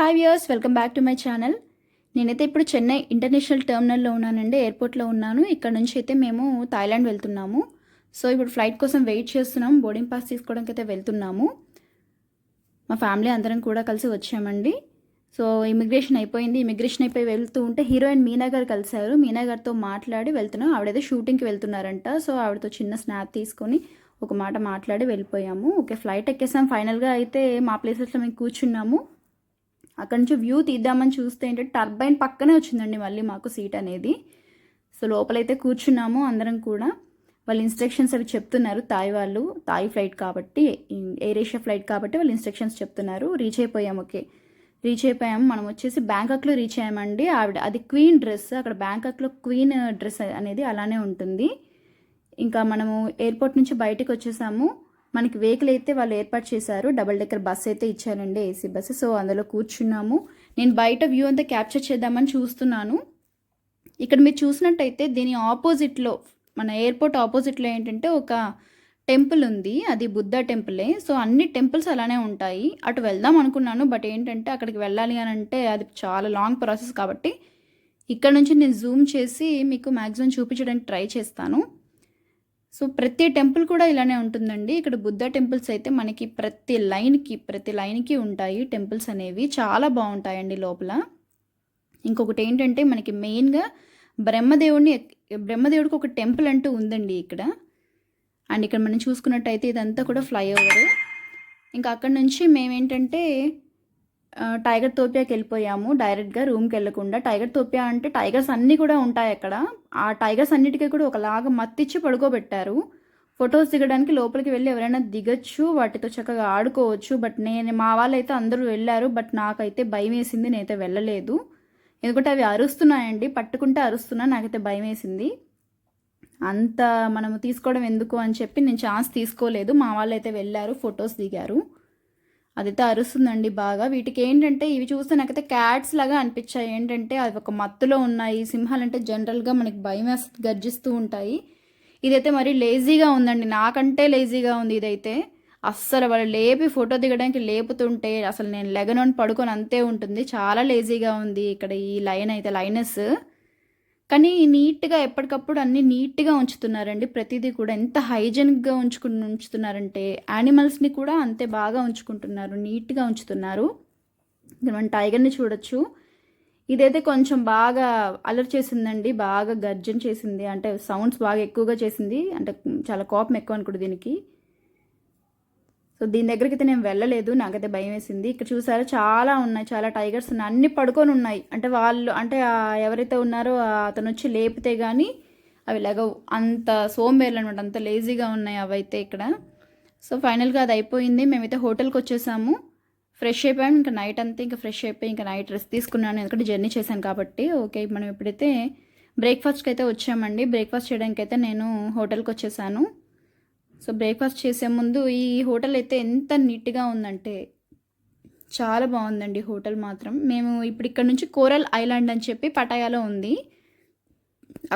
Hi viewers, welcome back to my channel. నేనైతే ఇప్పుడు Chennai international టెర్మినల్లో ఉన్నానండి, ఎయిర్పోర్ట్లో ఉన్నాను. ఇక్కడ నుంచి అయితే మేము థాయిలాండ్ వెళ్తున్నాము. సో ఇప్పుడు ఫ్లైట్ కోసం వెయిట్ చేస్తున్నాం. బోర్డింగ్ పాస్ తీసుకోవడానికి అయితే వెళ్తున్నాము. మా ఫ్యామిలీ అందరం కూడా కలిసి వచ్చామండి. సో ఇమిగ్రేషన్ అయిపోయి వెళ్తూ ఉంటే హీరోయిన్ మీనా గారు కలిశారు. మీనా గారితో మాట్లాడి వెళ్తున్నాం. ఆవిడైతే షూటింగ్కి వెళ్తున్నారంట. సో ఆవిడతో చిన్న స్నాప్ తీసుకొని ఒక మాట మాట్లాడి వెళ్ళిపోయాము. ఓకే, ఫ్లైట్ ఎక్కేసాం. ఫైనల్గా అయితే మా ప్లేసెస్లో మేము కూర్చున్నాము. అక్కడ నుంచి వ్యూ తీద్దామని చూస్తే ఏంటంటే టర్బైన్ పక్కనే వచ్చిందండి మళ్ళీ మాకు సీట్ అనేది. సో లోపలైతే కూర్చున్నాము అందరం కూడా. వాళ్ళు ఇన్స్ట్రక్షన్స్ అవి చెప్తున్నారు. తాయి ఫ్లైట్ కాబట్టి, ఎయిర్ ఏషియా ఫ్లైట్ కాబట్టి వాళ్ళు ఇన్స్ట్రక్షన్స్ చెప్తున్నారు. రీచ్ అయిపోయాము. మనం వచ్చేసి బ్యాంకాక్లో రీచ్ అయ్యామండి. అది క్వీన్ డ్రెస్, అక్కడ బ్యాంకాక్లో క్వీన్ డ్రెస్ అనేది అలానే ఉంటుంది. ఇంకా మనము ఎయిర్పోర్ట్ నుంచి బయటకు వచ్చేసాము. మనకి వెహికల్ అయితే వాళ్ళు ఏర్పాటు చేశారు. డబుల్ డెక్కర్ బస్ అయితే ఇచ్చారండి, ఏసీ బస్సు. సో అందులో కూర్చున్నాము. నేను బయట వ్యూ అంతా క్యాప్చర్ చేద్దామని చూస్తున్నాను. ఇక్కడ మీరు చూసినట్టయితే దీని ఆపోజిట్లో, మన ఎయిర్పోర్ట్ ఆపోజిట్లో ఏంటంటే ఒక టెంపుల్ ఉంది. అది బుద్ధ టెంపులే. సో అన్ని టెంపుల్స్ అలానే ఉంటాయి. అటు వెళ్దాం అనుకున్నాను, బట్ ఏంటంటే అక్కడికి వెళ్ళాలి అని అంటే అది చాలా లాంగ్ ప్రాసెస్ కాబట్టి ఇక్కడ నుంచి నేను జూమ్ చేసి మీకు మ్యాక్సిమం చూపించడానికి ట్రై చేస్తాను. సో ప్రతి టెంపుల్ కూడా ఇలానే ఉంటుందండి. ఇక్కడ బుద్ధ టెంపుల్స్ అయితే మనకి ప్రతి లైన్కి ఉంటాయి టెంపుల్స్ అనేవి. చాలా బాగుంటాయండి లోపల. ఇంకొకటి ఏంటంటే మనకి మెయిన్గా బ్రహ్మదేవుడికి ఒక టెంపుల్ అంటూ ఉందండి ఇక్కడ. అండ్ ఇక్కడ మనం చూసుకున్నట్టయితే ఇదంతా కూడా ఫ్లైఓవర్. ఇంకా అక్కడ నుంచి మేమేంటంటే టైగర్ తోపియాకి వెళ్ళిపోయాము. డైరెక్ట్గా రూమ్కి వెళ్ళకుండా. టైగర్ తోపియా అంటే టైగర్స్ అన్నీ కూడా ఉంటాయి అక్కడ. ఆ టైగర్స్ అన్నిటికీ కూడా ఒకలాగా మత్తిచ్చి పడుకోబెట్టారు. ఫొటోస్ దిగడానికి లోపలికి వెళ్ళి ఎవరైనా దిగచ్చు, వాటితో చక్కగా ఆడుకోవచ్చు. బట్ మా వాళ్ళైతే అందరూ వెళ్ళారు, బట్ నాకైతే భయం వేసింది. నేనైతే వెళ్ళలేదు, ఎందుకంటే అవి అరుస్తున్నాయండి, పట్టుకుంటే అరుస్తున్నా. నాకైతే భయం వేసింది. అంత మనము తీసుకోవడం ఎందుకు అని చెప్పి నేను ఛాన్స్ తీసుకోలేదు. మా వాళ్ళైతే వెళ్ళారు, ఫొటోస్ దిగారు. అదైతే అరుస్తుందండి బాగా. వీటికి ఏంటంటే ఇవి చూస్తే నాకైతే క్యాట్స్ లాగా అనిపించాయి. ఏంటంటే అవి ఒక మత్తులో ఉన్నాయి. సింహాలు అంటే జనరల్గా మనకి భయం వేస్తుంది, గర్జిస్తూ ఉంటాయి. ఇదైతే మరీ లేజీగా ఉందండి, నాకంటే లేజీగా ఉంది ఇదైతే. అస్సలు వాళ్ళు లేపి ఫోటో దిగడానికి లేపుతుంటే అసలు నేను లెగనోని పడుకొని అంతే ఉంటుంది. చాలా లేజీగా ఉంది ఇక్కడ ఈ లైనస్. కానీ నీట్గా ఎప్పటికప్పుడు అన్నీ నీట్గా ఉంచుతున్నారండి. ప్రతిదీ కూడా ఎంత హైజెనిక్గా ఉంచుతున్నారంటే యానిమల్స్ని కూడా అంతే బాగా ఉంచుకుంటున్నారు, నీట్గా ఉంచుతున్నారు. మనం టైగర్ని చూడొచ్చు. ఇదైతే కొంచెం బాగా అలర్ట్ చేసిందండి, బాగా గర్జన చేసింది. అంటే సౌండ్స్ బాగా ఎక్కువగా చేసింది. అంటే చాలా కోపం ఎక్కువ అనుకోండి దీనికి. సో దీని దగ్గరికి అయితే నేను వెళ్ళలేదు, నాకైతే భయం వేసింది. ఇక్కడ చూసారా చాలా ఉన్నాయి, చాలా టైగర్స్ ఉన్నాయి. అన్ని పడుకొని ఉన్నాయి. అంటే వాళ్ళు ఎవరైతే ఉన్నారో అతను వచ్చి లేపితే కానీ అవి లేగవు. అంత సోంబేర్లు అనమాట, అంత లేజీగా ఉన్నాయి అవైతే ఇక్కడ. సో ఫైనల్గా అది అయిపోయింది. మేమైతే హోటల్కి వచ్చేసాము, ఫ్రెష్ అయిపోయాము. ఇంకా నైట్ అంతా ఇంకా ఫ్రెష్ అయిపోయి ఇంకా నైట్ రెస్ట్ తీసుకున్నాను, ఎందుకంటే జర్నీ చేశాను కాబట్టి. ఓకే, మనం ఎప్పుడైతే బ్రేక్ఫాస్ట్కి అయితే వచ్చామండి. బ్రేక్ఫాస్ట్ చేయడానికి అయితే నేను హోటల్కి వచ్చేసాను. సో బ్రేక్ఫాస్ట్ చేసే ముందు ఈ హోటల్ అయితే ఎంత నీట్గా ఉందంటే చాలా బాగుందండి హోటల్ మాత్రం. మేము ఇప్పుడు ఇక్కడ నుంచి కోరల్ ఐలాండ్ అని చెప్పి పటాయాలో ఉంది,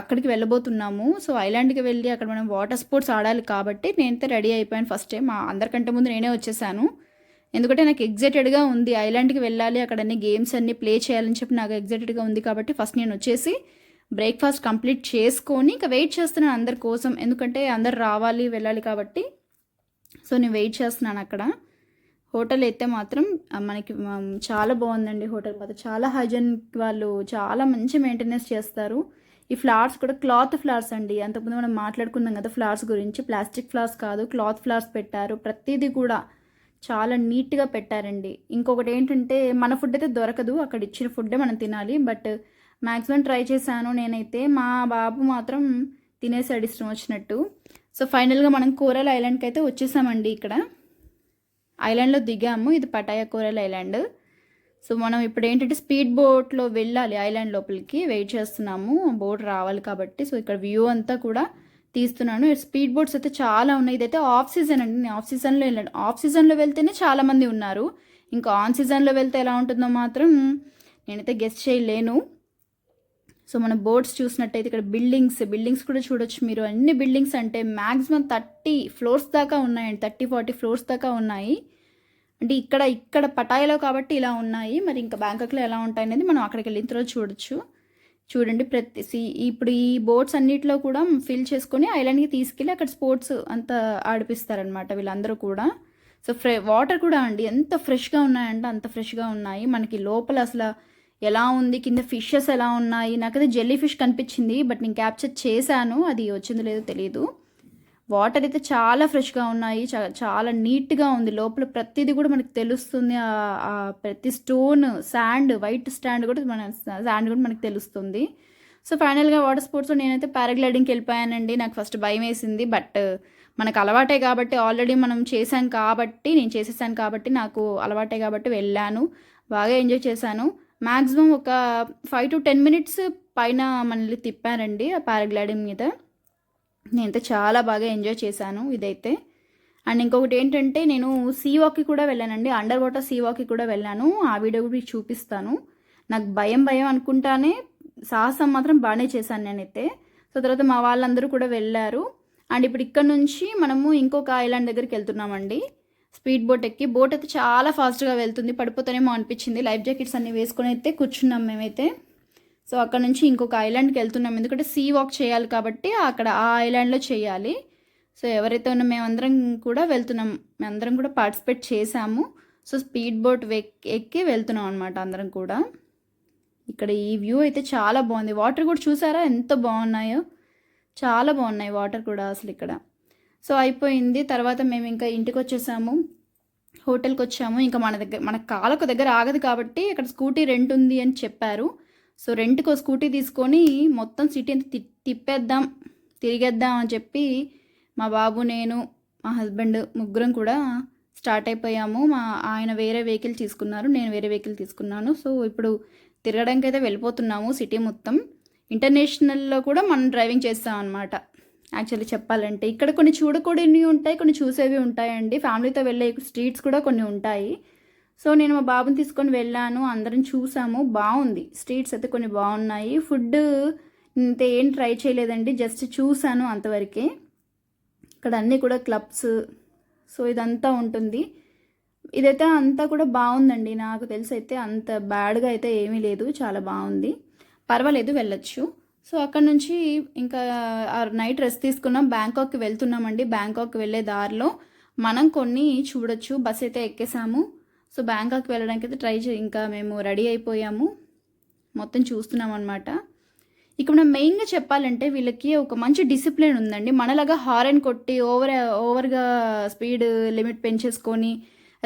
అక్కడికి వెళ్ళబోతున్నాము. సో ఐలాండ్కి వెళ్ళి అక్కడ మనం వాటర్ స్పోర్ట్స్ ఆడాలి కాబట్టి నేనైతే రెడీ అయిపోయాను. ఫస్ట్ టైం అందరికంటే ముందు నేనే వచ్చేసాను, ఎందుకంటే నాకు ఎగ్జైటెడ్గా ఉంది. ఐలాండ్కి వెళ్ళాలి, అక్కడ అన్ని గేమ్స్ అన్నీ ప్లే చేయాలని చెప్పి నాకు ఎగ్జైటెడ్గా ఉంది. కాబట్టి ఫస్ట్ నేను వచ్చేసి బ్రేక్ఫాస్ట్ కంప్లీట్ చేసుకొని ఇంకా వెయిట్ చేస్తున్నాను అందరి కోసం, ఎందుకంటే అందరు రావాలి వెళ్ళాలి కాబట్టి. సో నేను వెయిట్ చేస్తున్నాను అక్కడ. హోటల్ అయితే మాత్రం మనకి చాలా బాగుందండి. హోటల్ మాత్రం చాలా హైజెనిక్, వాళ్ళు చాలా మంచి మెయింటెనెన్స్ చేస్తారు. ఈ ఫ్లవర్స్ కూడా క్లాత్ ఫ్లవర్స్ అండి. అంతకుముందు మనం మాట్లాడుకున్నాం కదా ఫ్లవర్స్ గురించి, ప్లాస్టిక్ ఫ్లవర్స్ కాదు, క్లాత్ ఫ్లవర్స్ పెట్టారు. ప్రతిదీ కూడా చాలా నీట్గా పెట్టారండి. ఇంకొకటి ఏంటంటే మన ఫుడ్ అయితే దొరకదు, అక్కడ ఇచ్చిన ఫుడ్డే మనం తినాలి. బట్ మ్యాక్సిమం ట్రై చేశాను నేనైతే. మా బాబు మాత్రం తినేసాడు ఇష్టం వచ్చినట్టు. సో ఫైనల్గా మనం కోరల్ ఐలాండ్కి అయితే వచ్చేసామండి. ఇక్కడ ఐలాండ్లో దిగాము. ఇది పటాయా కోరల్ ఐలాండ్. సో మనం ఇప్పుడు ఏంటంటే స్పీడ్ బోట్లో వెళ్ళాలి ఐలాండ్ లోపలికి. వెయిట్ చేస్తున్నాము, బోట్ రావాలి కాబట్టి. సో ఇక్కడ వ్యూ అంతా కూడా తీస్తున్నాను. స్పీడ్ బోట్స్ అయితే చాలా ఉన్నాయి. ఇదైతే ఆఫ్ సీజన్ అండి, నేను ఆఫ్ సీజన్లో వెళ్ళాను. ఆఫ్ సీజన్లో వెళ్తేనే చాలామంది ఉన్నారు, ఇంకా ఆన్ సీజన్లో వెళ్తే ఎలా ఉంటుందో మాత్రం నేనైతే గెస్ చేయలేను. సో మన బోర్డ్స్ చూసినట్టయితే ఇక్కడ బిల్డింగ్స్ కూడా చూడొచ్చు మీరు. అన్ని బిల్డింగ్స్ అంటే మ్యాక్సిమం 30 ఫ్లోర్స్ దాకా ఉన్నాయండి, 30-40 ఫ్లోర్స్ దాకా ఉన్నాయి. అంటే ఇక్కడ పటాయాలో కాబట్టి ఇలా ఉన్నాయి. మరి ఇంకా బ్యాంకాక్లో ఎలా ఉంటాయనేది మనం అక్కడికి వెళ్ళిన తర్వాత చూడొచ్చు. చూడండి ఇప్పుడు ఈ బోట్స్ అన్నిటిలో కూడా ఫిల్ చేసుకొని ఐలాండ్కి తీసుకెళ్ళి అక్కడ స్పోర్ట్స్ అంతా ఆడిపిస్తారనమాట వీళ్ళందరూ కూడా. సో వాటర్ కూడా అండి ఎంత ఫ్రెష్గా ఉన్నాయంటే అంత ఫ్రెష్గా ఉన్నాయి. మనకి లోపల అసలు ఎలా ఉంది, కింద ఫిషెస్ ఎలా ఉన్నాయి. నాకైతే జెల్లీ ఫిష్ కనిపించింది, బట్ నేను క్యాప్చర్ చేశాను, అది వచ్చిందో లేదో తెలియదు. వాటర్ అయితే చాలా ఫ్రెష్గా ఉన్నాయి, చాలా నీట్గా ఉంది. లోపల ప్రతిదీ కూడా మనకు తెలుస్తుంది. ప్రతి స్టోన్, వైట్ శాండ్ కూడా మనకు తెలుస్తుంది. సో ఫైనల్గా వాటర్ స్పోర్ట్స్లో నేనైతే పారాగ్లైడింగ్కి వెళ్ళిపోయానండి. నాకు ఫస్ట్ భయం వేసింది, బట్ మనకు అలవాటే కాబట్టి, ఆల్రెడీ మనం నేను చేసేసాను కాబట్టి నాకు అలవాటే కాబట్టి వెళ్ళాను. బాగా ఎంజాయ్ చేశాను. మ్యాక్సిమం ఒక 5 to 10 minutes పైన మనల్ని తిప్పారండి ఆ పారాగ్లైడింగ్ మీద. నేనైతే చాలా బాగా ఎంజాయ్ చేశాను ఇదైతే. అండ్ ఇంకొకటి ఏంటంటే నేను సీ వాక్కి కూడా వెళ్ళానండి, అండర్ వాటర్ సీ వాక్కి కూడా వెళ్ళాను. ఆ వీడియో కూడా మీకు చూపిస్తాను. నాకు భయం అనుకుంటానే సాహసం మాత్రం బాగానే చేశాను నేనైతే. సో తర్వాత మా వాళ్ళందరూ కూడా వెళ్ళారు. అండ్ ఇప్పుడు ఇక్కడ నుంచి మనము ఇంకొక ఐలాండ్ దగ్గరికి వెళ్తున్నామండి. స్పీడ్ బోట్ ఎక్కి, బోట్ అయితే చాలా ఫాస్ట్గా వెళ్తుంది, పడిపోతానేమో అనిపించింది. లైఫ్ జాకెట్స్ అన్నీ వేసుకొని అయితే కూర్చున్నాం మేమైతే. సో అక్కడ నుంచి ఇంకొక ఐలాండ్కి వెళ్తున్నాం, ఎందుకంటే సీ వాక్ చేయాలి కాబట్టి అక్కడ ఆ ఐలాండ్లో చేయాలి. సో ఎవరైతే ఉన్నా మేమందరం కూడా వెళ్తున్నాం, మేమందరం కూడా పార్టిసిపేట్ చేసాము. సో స్పీడ్ బోట్ ఎక్కి వెళ్తున్నాం అనమాట అందరం కూడా. ఇక్కడ ఈ వ్యూ అయితే చాలా బాగుంది. వాటర్ కూడా చూసారా ఎంత బాగున్నాయో, చాలా బాగున్నాయి వాటర్ కూడా అసలు ఇక్కడ. సో అయిపోయింది. తర్వాత మేము ఇంకా ఇంటికి వచ్చేసాము, హోటల్కి వచ్చాము. ఇంకా మన కాలకు దగ్గర ఆగదు కాబట్టి ఇక్కడ స్కూటీ రెంట్ ఉంది అని చెప్పారు. సో రెంట్కి ఒక స్కూటీ తీసుకొని మొత్తం సిటీ అంతా తిరిగేద్దాం అని చెప్పి మా బాబు, నేను, మా హస్బెండ్ ముగ్గురం కూడా స్టార్ట్ అయిపోయాము. ఆయన వేరే వెహికల్ తీసుకున్నారు, నేను వేరే వెహికల్ తీసుకున్నాను. సో ఇప్పుడు తిరగడానికి అయితే వెళ్ళిపోతున్నాము సిటీ మొత్తం. ఇంటర్నేషనల్లో కూడా మనం డ్రైవింగ్ చేస్తాం అనమాట. యాక్చువల్లీ చెప్పాలంటే ఇక్కడ కొన్ని చూడకూడనివి ఉంటాయి, కొన్ని చూసేవి ఉంటాయండి. ఫ్యామిలీతో వెళ్ళే స్ట్రీట్స్ కూడా కొన్ని ఉంటాయి. సో నేను మా బాబుని తీసుకొని వెళ్ళాను, అందరం చూసాము, బాగుంది. స్ట్రీట్స్ అయితే కొన్ని బాగున్నాయి. ఫుడ్ ఇంతే ఏం ట్రై చేయలేదండి, జస్ట్ చూసాను అంతవరకే. ఇక్కడ అన్నీ కూడా క్లబ్స్, సో ఇదంతా ఉంటుంది. ఇదైతే అంతా కూడా బాగుందండి, నాకు తెలిసి అయితే అంత బ్యాడ్గా అయితే ఏమీ లేదు, చాలా బాగుంది, పర్వాలేదు, వెళ్ళొచ్చు. సో అక్కడ నుంచి ఇంకా నైట్ రెస్ట్ తీసుకున్నాం, బ్యాంకాక్కి వెళ్తున్నామండి. బ్యాంకాక్కి వెళ్ళే దారిలో మనం కొన్ని చూడొచ్చు. బస్ అయితే ఎక్కేసాము. సో బ్యాంకాక్కి వెళ్ళడానికి అయితే ఇంకా మేము రెడీ అయిపోయాము, మొత్తం చూస్తున్నాం అనమాట. ఇక మనం మెయిన్గా చెప్పాలంటే వీళ్ళకి ఒక మంచి డిసిప్లిన్ ఉందండి. మనలాగా హారన్ కొట్టి ఓవర్గా స్పీడ్ లిమిట్ పెంచేసుకొని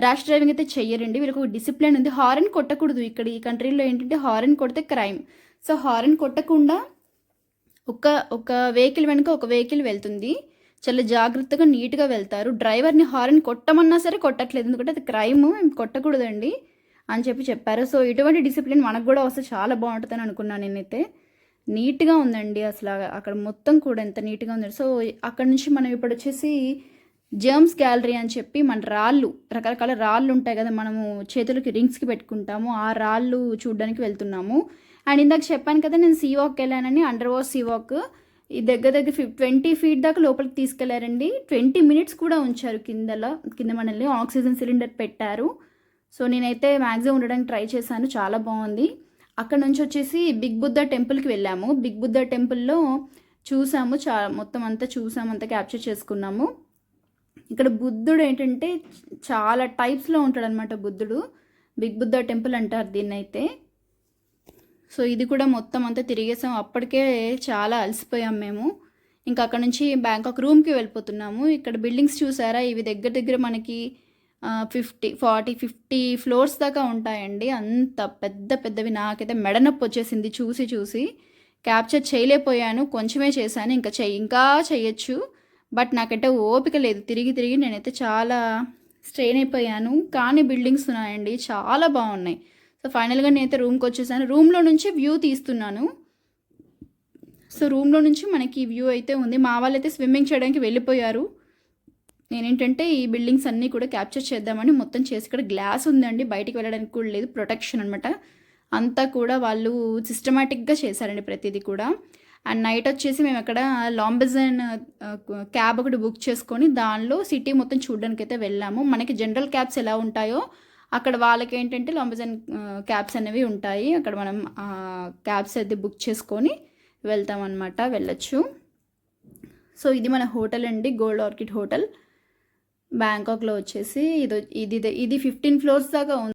ర్యాష్ డ్రైవింగ్ అయితే చెయ్యరండి. వీళ్ళకి ఒక డిసిప్లిన్ ఉంది. హారన్ కొట్టకూడదు. ఇక్కడ ఈ కంట్రీలో ఏంటంటే హారన్ కొడితే క్రైమ్. సో హారన్ కొట్టకుండా ఒక వెహికల్ వెనుక ఒక వెహికల్ వెళ్తుంది, చాలా జాగ్రత్తగా నీట్గా వెళ్తారు. డ్రైవర్ని హారన్ కొట్టమన్నా సరే కొట్టట్లేదు, ఎందుకంటే అది క్రైమ్, కొట్టకూడదండి అని చెప్పారు. సో ఇటువంటి డిసిప్లిన్ మనకు కూడా వస్తే చాలా బాగుంటుందని అనుకున్నాను నేనైతే. నీట్గా ఉందండి అసలు అక్కడ మొత్తం కూడా ఎంత నీట్గా ఉంది. సో అక్కడ నుంచి మనం ఇప్పుడు వచ్చేసి జర్మ్స్ గ్యాలరీ అని చెప్పి మన రకరకాల రాళ్ళు ఉంటాయి కదా, మనము చేతులకి రింగ్స్కి పెట్టుకుంటాము, ఆ రాళ్ళు చూడడానికి వెళ్తున్నాము. అండ్ ఇందాక చెప్పాను కదా నేను సీ వాక్కి వెళ్ళానని, అండర్ వాటర్ సీ వాక్. ఈ దగ్గర 20 feet దాకా లోపలికి తీసుకెళ్లారండి. 20 minutes కూడా ఉంచారు కింద మనల్ని. ఆక్సిజన్ సిలిండర్ పెట్టారు. సో నేనైతే మ్యాక్సిమం ఉండడానికి ట్రై చేశాను, చాలా బాగుంది. అక్కడ నుంచి వచ్చేసి బిగ్ బుద్ధ టెంపుల్కి వెళ్ళాము. బిగ్ బుద్ధ టెంపుల్లో చూసాము, మొత్తం అంతా చూసాము, అంతా క్యాప్చర్ చేసుకున్నాము. ఇక్కడ బుద్ధుడు ఏంటంటే చాలా టైప్స్లో ఉంటాడు అనమాట బుద్ధుడు. బిగ్ బుద్ధ టెంపుల్ అంటారు దీన్ని అయితే. సో ఇది కూడా మొత్తం అంతా తిరిగేసాం. అప్పటికే చాలా అలసిపోయాం మేము. ఇంకా అక్కడ నుంచి బ్యాంకాక్ రూమ్కి వెళ్ళిపోతున్నాము. ఇక్కడ బిల్డింగ్స్ చూసారా, ఇవి దగ్గర మనకి 50 floors దాకా ఉంటాయండి. అంత పెద్దవి. నాకైతే మెడనొప్పి వచ్చేసింది చూసి. క్యాప్చర్ చేయలేకపోయాను, కొంచెమే చేశాను. ఇంకా చేయొచ్చు, బట్ నాకైతే ఓపిక లేదు. తిరిగి నేనైతే చాలా స్ట్రెయిన్ అయిపోయాను. కానీ బిల్డింగ్స్ ఉన్నాయండి, చాలా బాగున్నాయి. సో ఫైనల్గా నేనైతే రూమ్కి వచ్చేసాను. రూమ్లో నుంచి వ్యూ తీస్తున్నాను. సో రూమ్లో నుంచి మనకి వ్యూ అయితే ఉంది. మా వాళ్ళైతే స్విమ్మింగ్ చేయడానికి వెళ్ళిపోయారు. నేనేంటంటే ఈ బిల్డింగ్స్ అన్నీ కూడా క్యాప్చర్ చేద్దామని మొత్తం చేసి, ఇక్కడ గ్లాస్ ఉందండి, బయటికి వెళ్ళడానికి కూడా లేదు, ప్రొటెక్షన్ అనమాట. అంతా కూడా వాళ్ళు సిస్టమేటిక్గా చేశారండి ప్రతిదీ కూడా. అండ్ నైట్ వచ్చేసి మేము అక్కడ లాంబెజన్ క్యాబ్ ఒకటి బుక్ చేసుకొని దానిలో సిటీ మొత్తం చూడడానికి అయితే వెళ్ళాము. మనకి జనరల్ క్యాబ్స్ ఎలా ఉంటాయో అక్కడ వాళ్ళకి ఏంటంటే లాంబెజన్ క్యాబ్స్ అనేవి ఉంటాయి. అక్కడ మనం క్యాబ్స్ అయితే బుక్ చేసుకొని వెళ్తామన్నమాట, వెళ్ళొచ్చు. సో ఇది మన హోటల్ అండి, గోల్డ్ ఆర్కిడ్ హోటల్ బ్యాంకాక్లో వచ్చేసి. ఇది 15 ఫ్లోర్స్ దాకా ఉంది.